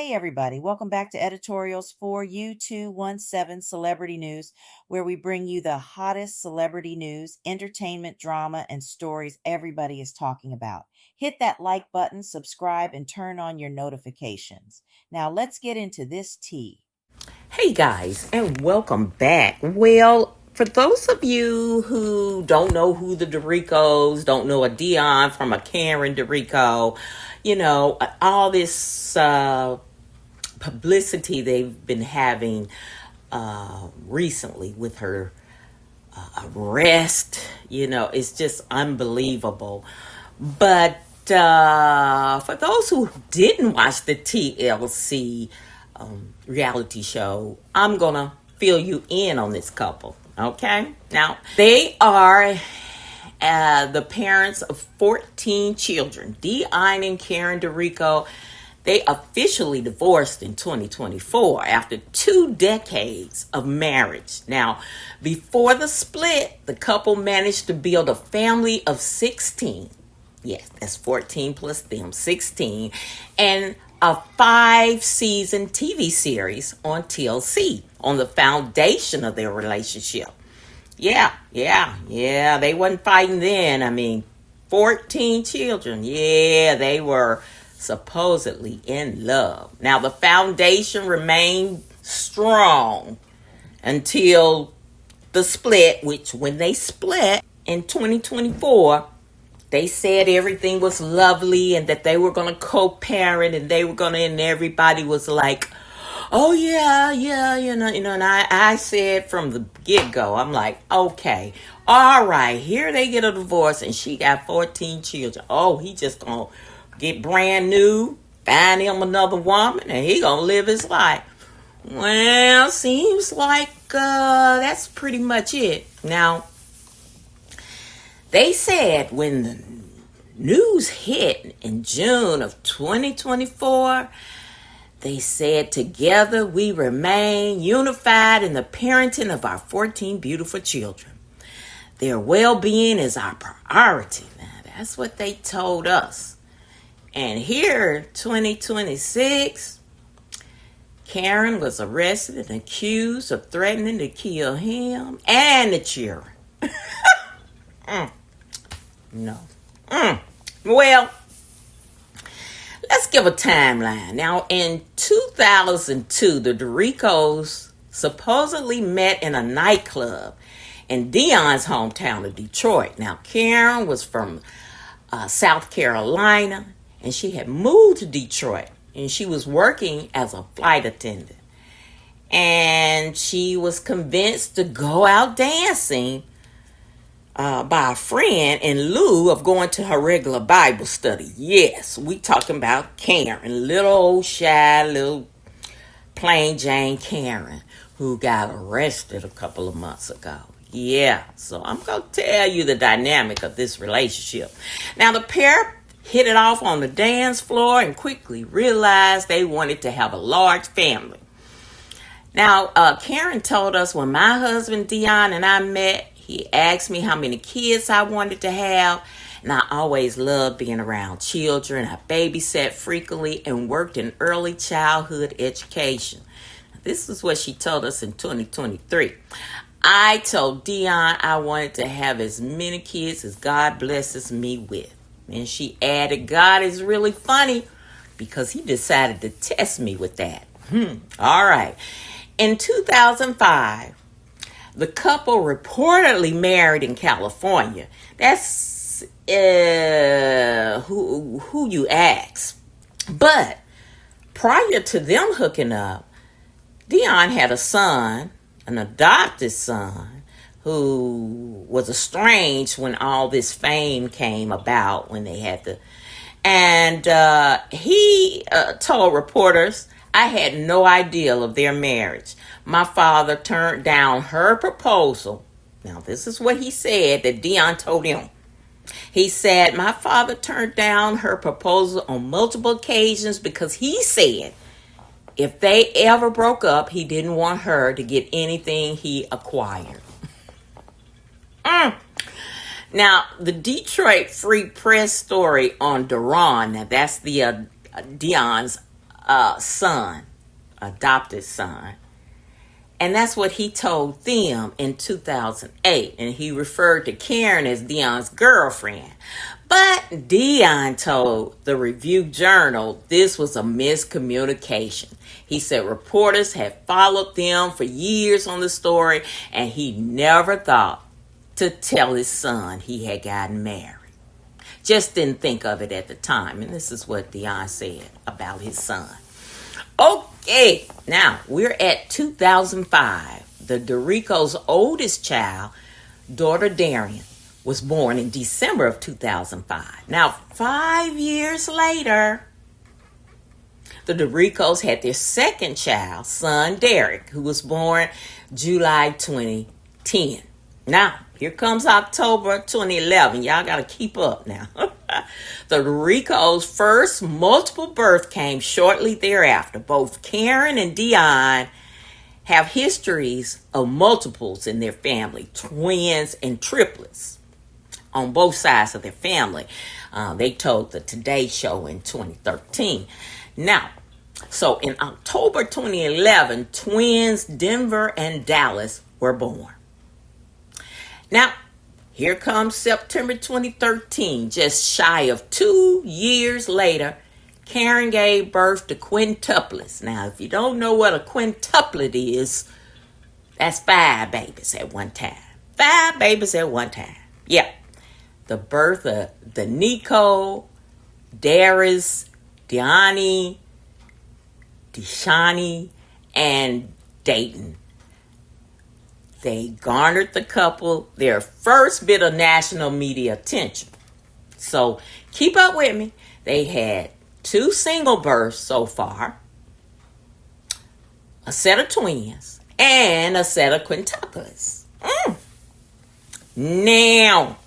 Hey, everybody. Welcome back to editorials for U217 Celebrity News, where we bring you the hottest celebrity news, entertainment, drama, and stories everybody is talking about. Hit that like button, subscribe, and turn on your notifications. Now, let's get into this tea. Hey guys, and welcome back. Well, for those of you who don't know who the Derricos, don't know a Dion from a Karen Derrico, all this publicity they've been having recently with her arrest, it's just unbelievable. But for those who didn't watch the TLC reality show, I'm gonna fill you in on this couple. Okay, now they are the parents of 14 children. Dion and Karen Derrico. They officially divorced in 2024 after 2 decades of marriage. Now, before the split, the couple managed to build a family of 16. Yes, that's 14 plus them, 16. And a 5-season TV series on TLC on the foundation of their relationship. Yeah. They wasn't fighting then. I mean, 14 children. Yeah, they were supposedly in love. Now, the foundation remained strong until the split, which when they split in 2024, they said everything was lovely and that they were going to co-parent and they were going to, and everybody was like, oh yeah, and I said from the get-go, I'm like, okay, all right, here they get a divorce and she got 14 children. Oh, he just going to get brand new, find him another woman, and he going to live his life. Well, seems like that's pretty much it. Now, they said when the news hit in June of 2024, they said, together we remain unified in the parenting of our 14 beautiful children. Their well-being is our priority. Now, that's what they told us. And here, 2026, Karen was arrested and accused of threatening to kill him and the children. No. Well, let's give a timeline. Now, in 2002, the Derricos supposedly met in a nightclub in Dion's hometown of Detroit. Now, Karen was from South Carolina, and she had moved to Detroit, and she was working as a flight attendant. And she was convinced to go out dancing by a friend in lieu of going to her regular Bible study. Yes, we talking about Karen, little old shy, little plain Jane Karen, who got arrested a couple of months ago. Yeah, so I'm going to tell you the dynamic of this relationship. Now, the pair hit it off on the dance floor and quickly realized they wanted to have a large family. Now, Karen told us when my husband Dion and I met, he asked me how many kids I wanted to have, and I always loved being around children. I babysat frequently and worked in early childhood education. This is what she told us in 2023. I told Dion I wanted to have as many kids as God blesses me with. And she added, God is really funny because he decided to test me with that. All right. In 2005, the couple reportedly married in California. That's who you ask. But prior to them hooking up, Dion had a son, an adopted son, who was estranged when all this fame came about, when they had the... And he told reporters, I had no idea of their marriage. My father turned down her proposal. Now, this is what he said that Dion told him. He said, my father turned down her proposal on multiple occasions because he said if they ever broke up, he didn't want her to get anything he acquired. Now, the Detroit Free Press story on Duran, now that's the Dion's son, adopted son. And that's what he told them in 2008. And he referred to Karen as Dion's girlfriend. But Dion told the Review Journal this was a miscommunication. He said reporters had followed them for years on the story, and he never thought to tell his son he had gotten married. Just didn't think of it at the time. And this is what Dion said about his son. Okay, now we're at 2005. The Derricos' oldest child, daughter Darian, was born in December of 2005. Now, 5 years later, the Derricos had their second child, son Derrick, who was born July 2010. Now, here comes October 2011. Y'all got to keep up now. The Derricos' first multiple birth came shortly thereafter. Both Karen and Dion have histories of multiples in their family, twins and triplets on both sides of their family. They told the Today Show in 2013. Now, so in October 2011, twins Denver and Dallas were born. Now, here comes September 2013, just shy of 2 years later, Karen gave birth to quintuplets. Now, if you don't know what a quintuplet is, that's 5 babies at one time. 5 babies at one time. Yeah. The birth of the Nico, Darius, Diani, Dishani, and Dayton. They garnered the couple their first bit of national media attention. So keep up with me. They had 2 single births so far, a set of twins, and a set of quintuplets. Now,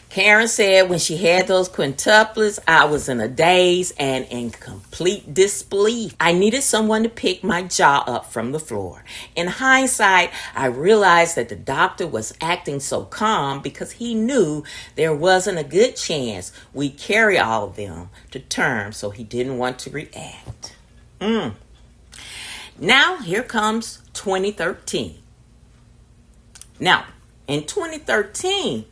Karen said when she had those quintuplets, I was in a daze and in complete disbelief. I needed someone to pick my jaw up from the floor. In hindsight, I realized that the doctor was acting so calm because he knew there wasn't a good chance we'd carry all of them to term, so he didn't want to react. Now, here comes 2013. Now, in 2013,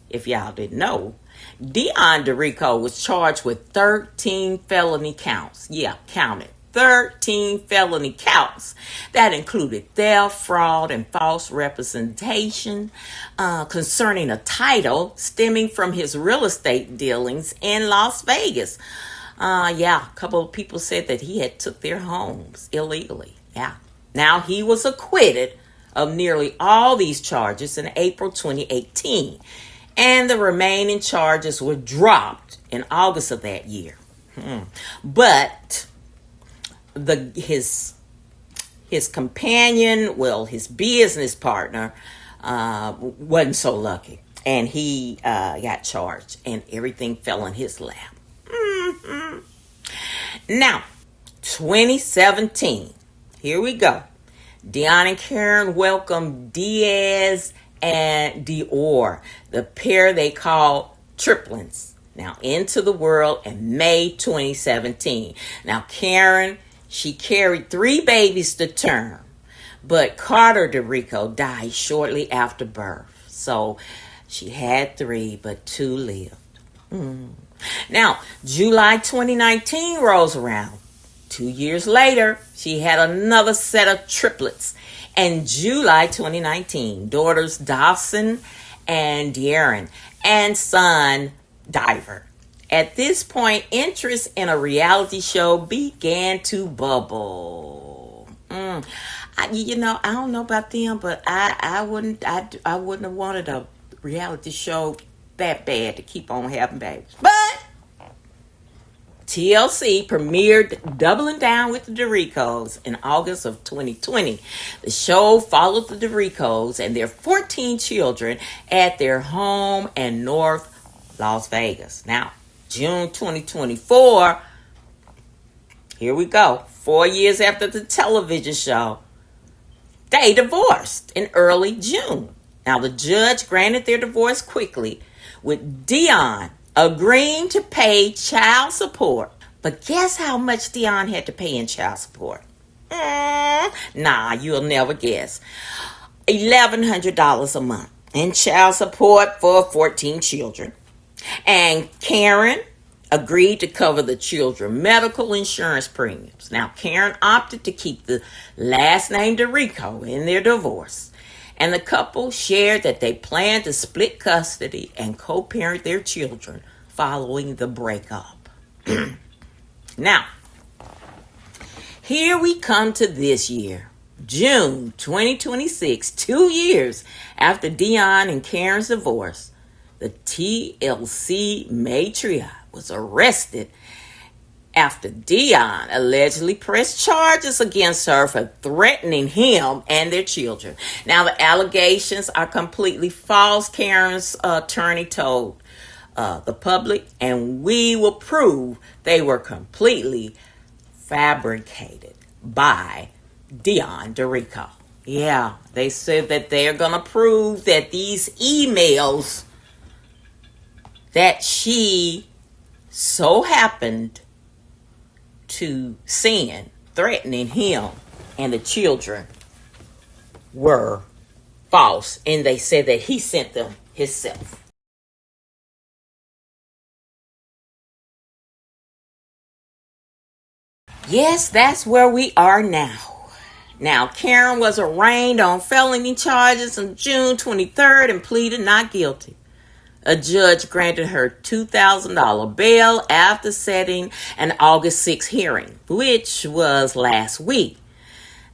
if y'all didn't know, Dion Derrico was charged with 13 felony counts. Yeah, counted. 13 felony counts. That included theft, fraud, and false representation concerning a title stemming from his real estate dealings in Las Vegas. A couple of people said that he had took their homes illegally. Yeah. Now, he was acquitted of nearly all these charges in April 2018. And the remaining charges were dropped in August of that year. But his companion, his business partner, wasn't so lucky. And he got charged and everything fell in his lap. Now, 2017. Here we go. Dion and Karen welcomed Diaz and Dior, the pair they call triplets, now into the world in May 2017. Now, Karen, she carried 3 babies to term, but Carter Derrico died shortly after birth. So she had 3, but 2 lived. Now, July 2019 rolls around. 2 years later, she had another set of triplets. In July 2019, daughters Dawson and De'Aaron and son Diver. At this point, interest in a reality show began to bubble. I don't know about them, but I wouldn't have wanted a reality show that bad to keep on having babies. But TLC premiered Doubling Down with the Derricos in August of 2020. The show followed the Derricos and their 14 children at their home in North Las Vegas. Now, June 2024, here we go. 4 years after the television show, they divorced in early June. Now, the judge granted their divorce quickly, with Dion agreeing to pay child support, But guess how much Dion had to pay in child support? Nah, you'll never guess. $1,100 a month in child support for 14 children. And Karen agreed to cover the children's medical insurance premiums. Now, Karen opted to keep the last name Derrico in their divorce. And the couple shared that they planned to split custody and co-parent their children following the breakup. Now, here we come to this year, June 2026, 2 years after Dion and Karen's divorce. The TLC matriarch was arrested after Dion allegedly pressed charges against her for threatening him and their children. Now, the allegations are completely false, Karen's attorney told the public, and we will prove they were completely fabricated by Dion Derrico. Yeah, they said that they're going to prove that these emails that she so happened to send threatening him and the children were false. And they said that he sent them himself. Yes, that's where we are now. Now, Karen was arraigned on felony charges on June 23rd and pleaded not guilty. A judge granted her $2,000 bail after setting an August 6th hearing, which was last week.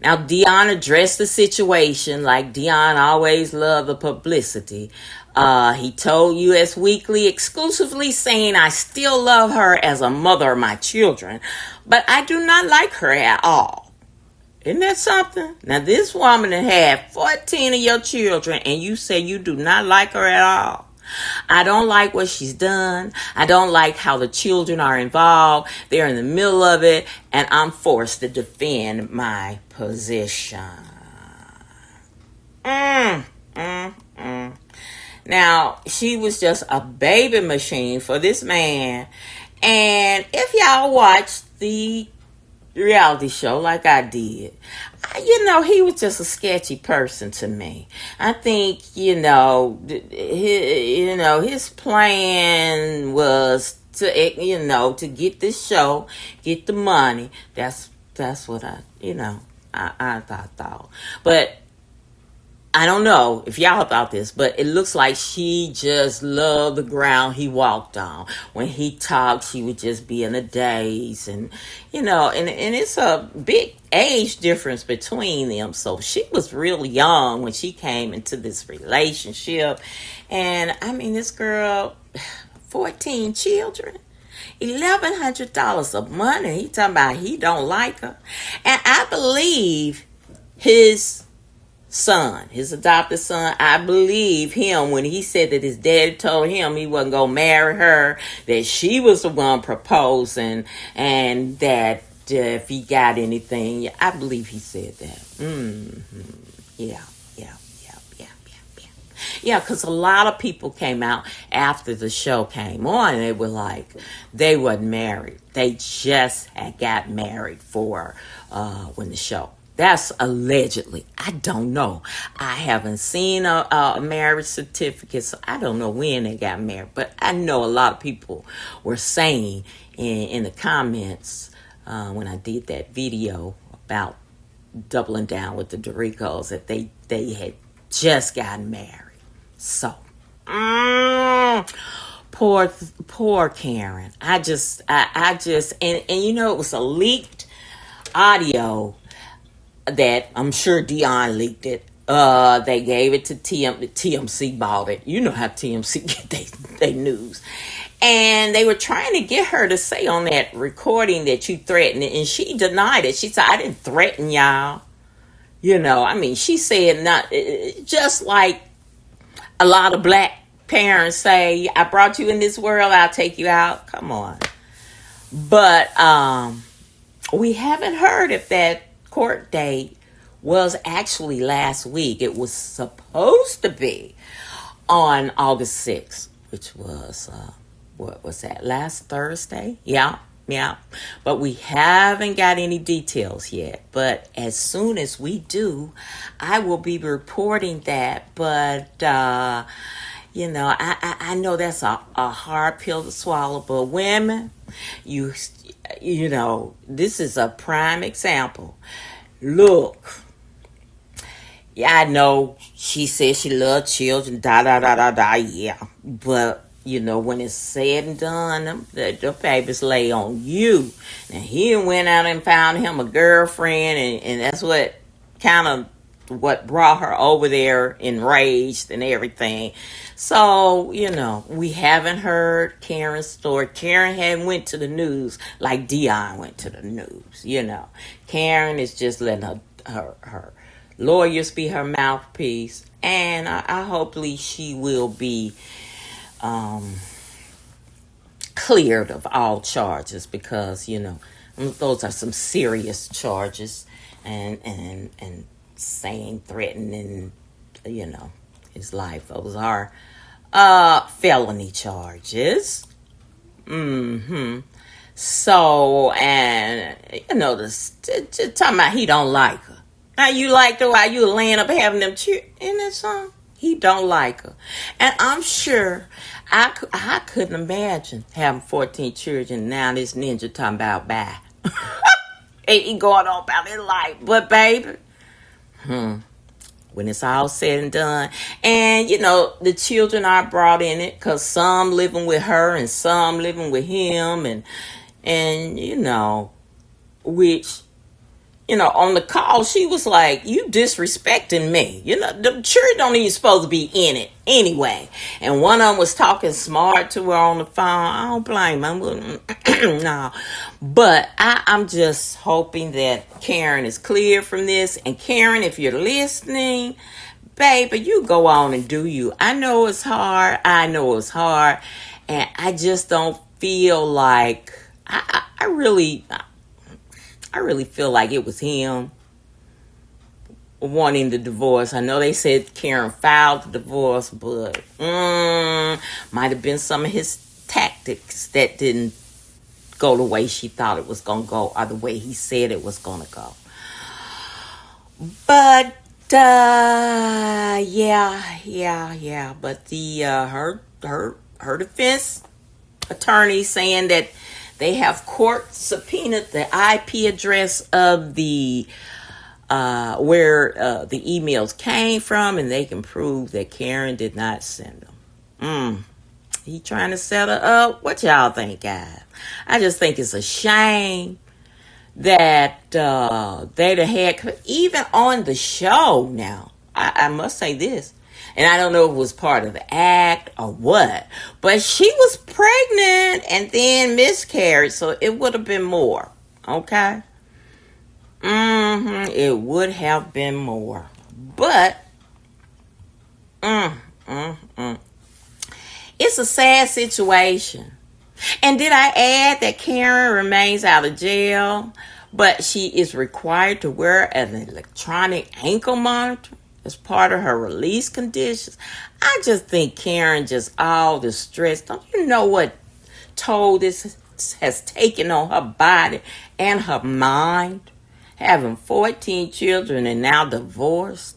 Now, Dion addressed the situation like Dion always loved the publicity. He told US Weekly exclusively saying, "I still love her as a mother of my children, but I do not like her at all." Isn't that something? Now, this woman had 14 of your children, and you say you do not like her at all. I don't like what she's done. I don't like how the children are involved. They're in the middle of it, and I'm forced to defend my position. Now, she was just a baby machine for this man. And if y'all watched the reality show like I did, he was just a sketchy person to me. I think, his plan was to get this show, get the money. That's what I thought. But I don't know if y'all thought this, but it looks like she just loved the ground he walked on. When he talked, she would just be in a daze. And it's a big age difference between them. So she was real young when she came into this relationship. And, this girl, 14 children, $1,100 a month. He talking about he don't like her. And I believe his adopted son, I believe him when he said that his daddy told him he wasn't going to marry her, that she was the one proposing, and that if he got anything, I believe he said that. Yeah, because a lot of people came out after the show came on, and they were like, they wasn't married. They just had got married for when the show. That's allegedly. I don't know. I haven't seen a marriage certificate, so I don't know when they got married. But I know a lot of people were saying in the comments when I did that video about doubling down with the Derricos that they had just gotten married. So, poor Karen. I just, and it was a leaked audio that I'm sure Dion leaked it. They gave it to TMC bought it. You know how TMC get they news. And they were trying to get her to say on that recording that you threatened it, and she denied it. She said, "I didn't threaten y'all." She said not, just like a lot of black parents say, "I brought you in this world, I'll take you out." Come on. But we haven't heard if that court date was actually last week. It was supposed to be on August 6th, which was, what was that, last Thursday? Yeah, Yeah, but we haven't got any details yet. But as soon as we do, I will be reporting that. But I know that's a hard pill to swallow. But women, you this is a prime example. Look, yeah, I know she says she loves children, da da da da da, yeah. But, when it's said and done, the papers lay on you. And he went out and found him a girlfriend, and that's what kind of what brought her over there enraged and everything. So, we haven't heard Karen's story. Karen hadn't went to the news like Dion went to the news. Karen is just letting her lawyers be her mouthpiece, and I hopefully she will be cleared of all charges, because those are some serious charges, and saying threatening his life, those are felony charges. So, and this talking about he don't like her. Now you liked her while you were laying up having them in that song. He don't like her, and I'm sure I couldn't imagine having 14 children. Now this ninja talking about bye. He going on about his life, but baby, when it's all said and done, and the children are brought in it, because some living with her and some living with him, and which on the call, she was like, you disrespecting me. The children don't even supposed to be in it anyway. And one of them was talking smart to her on the phone. I don't blame her. No. But I'm just hoping that Karen is clear from this. And Karen, if you're listening, baby, you go on and do you. I know it's hard. And I just don't feel like, I really feel like it was him wanting the divorce. I know they said Karen filed the divorce, but might have been some of his tactics that didn't go the way she thought it was going to go, or the way he said it was going to go. But yeah. But the her defense attorney saying that they have court subpoenaed the IP address of the where the emails came from, and they can prove that Karen did not send them. He trying to set her up. What y'all think, guys? I just think it's a shame that they'd have had, even on the show now. I must say this. And I don't know if it was part of the act or what, but she was pregnant and then miscarried, so it would have been more. Okay? It would have been more. But, it's a sad situation. And did I add that Karen remains out of jail, but she is required to wear an electronic ankle monitor as part of her release conditions? I just think Karen just all the stress. Don't you know what toll this has taken on her body and her mind? Having 14 children and now divorced.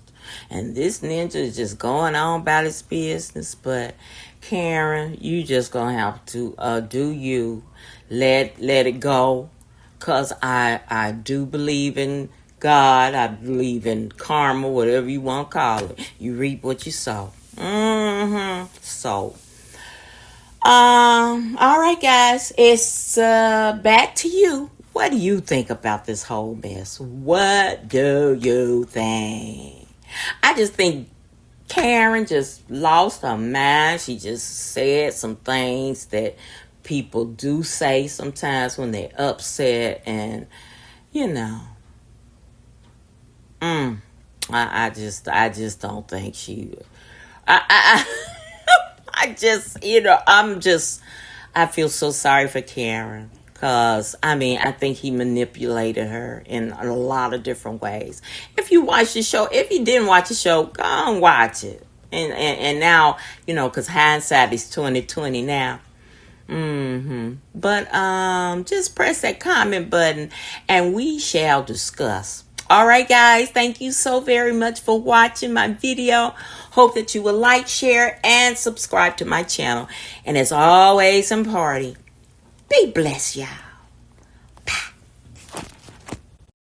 And this ninja is just going on about his business. But Karen, you just going to have to do you. Let it go. Because I do believe in God. I believe in karma, whatever you want to call it. You reap what you sow. So, all right, guys, it's back to you. What do you think about this whole mess? What do you think? I just think Karen just lost her mind. She just said some things that people do say sometimes when they're upset, and I just don't think she. I feel so sorry for Karen. Because, I think he manipulated her in a lot of different ways. If you watch the show, if you didn't watch the show, go and watch it. And now, because hindsight is 20/20 now. But But just press that comment button and we shall discuss. All right, guys, thank you so very much for watching my video. Hope that you will like, share, and subscribe to my channel. And as always, I'm Party. Be blessed, y'all.